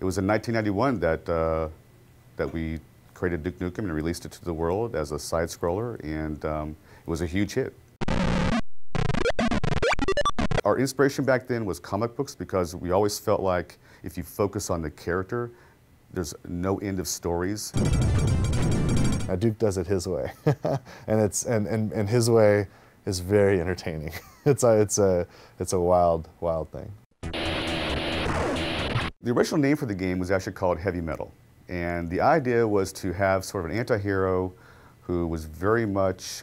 It was in 1991 that we created Duke Nukem and released it to the world as a side-scroller, and it was a huge hit. Our inspiration back then was comic books because we always felt like if you focus on the character, there's no end of stories. Duke does it his way, and his way is very entertaining. It's a wild thing. The original name for the game was actually called Heavy Metal, and the idea was to have sort of an anti-hero who was very much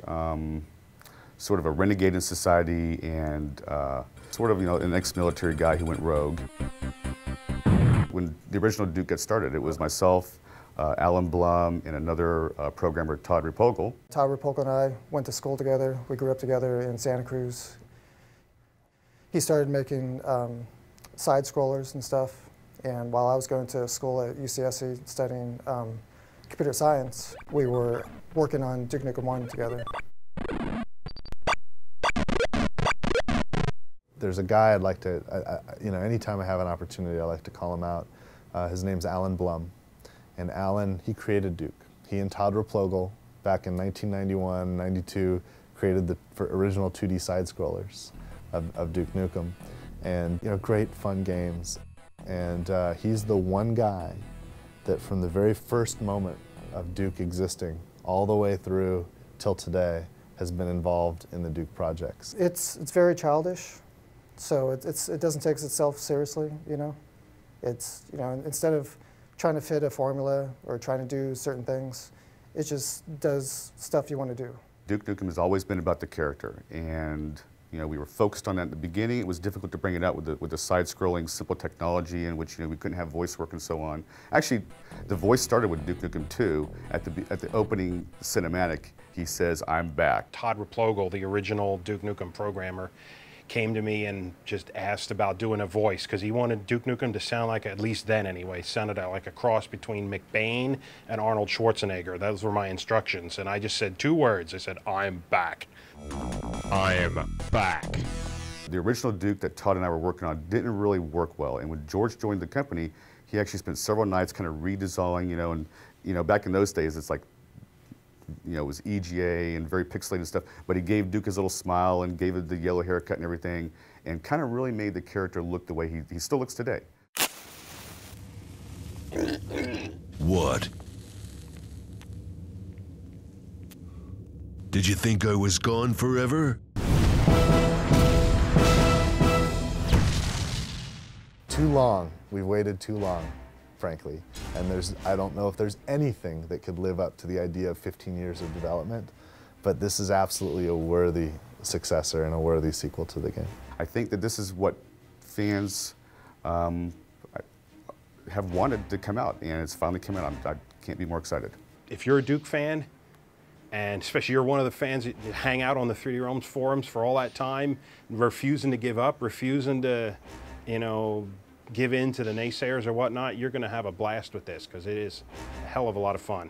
sort of a renegade in society and sort of, an ex-military guy who went rogue. When the original Duke got started, it was myself, Alan Blum, and another programmer, Todd Repogel. Todd Repogel and I went to school together. We grew up together in Santa Cruz. He started making side-scrollers and stuff, and while I was going to school at UCSC studying computer science, we were working on Duke Nukem 1 together. There's a guy I'd like to, anytime I have an opportunity, I like to call him out. His name's Alan Blum. And Alan, he created Duke. He and Todd Repogel, back in 1991, 92, created the original 2D side-scrollers of Duke Nukem. And, great fun games. And he's the one guy that from the very first moment of Duke existing, all the way through till today, has been involved in the Duke projects. It's very childish, so it doesn't take itself seriously, It's, instead of trying to fit a formula or trying to do certain things, it just does stuff you want to do. Duke Nukem has always been about the character, and we were focused on that in the beginning. It was difficult to bring it out with the side-scrolling, simple technology in which we couldn't have voice work and so on. Actually, the voice started with Duke Nukem 2. At the opening cinematic, he says, "I'm back." Todd Repogel, the original Duke Nukem programmer, came to me and just asked about doing a voice because he wanted Duke Nukem to sound like, at least then anyway, sounded like a cross between McBain and Arnold Schwarzenegger. Those were my instructions, and I just said 2 words. I said, "I'm back." I am back. The original Duke that Todd and I were working on didn't really work well, and when George joined the company, he actually spent several nights kind of redesigning, and back in those days, it's like, it was EGA and very pixelated stuff, but he gave Duke his little smile and gave it the yellow haircut and everything, and kind of really made the character look the way he still looks today. What? Did you think I was gone forever? Too long. We've waited too long, frankly. And I don't know if there's anything that could live up to the idea of 15 years of development, but this is absolutely a worthy successor and a worthy sequel to the game. I think that this is what fans have wanted to come out, and it's finally come out. I can't be more excited. If you're a Duke fan, and especially you're one of the fans that hang out on the 3D Realms forums for all that time, refusing to give up, refusing to, give in to the naysayers or whatnot, you're going to have a blast with this because it is a hell of a lot of fun.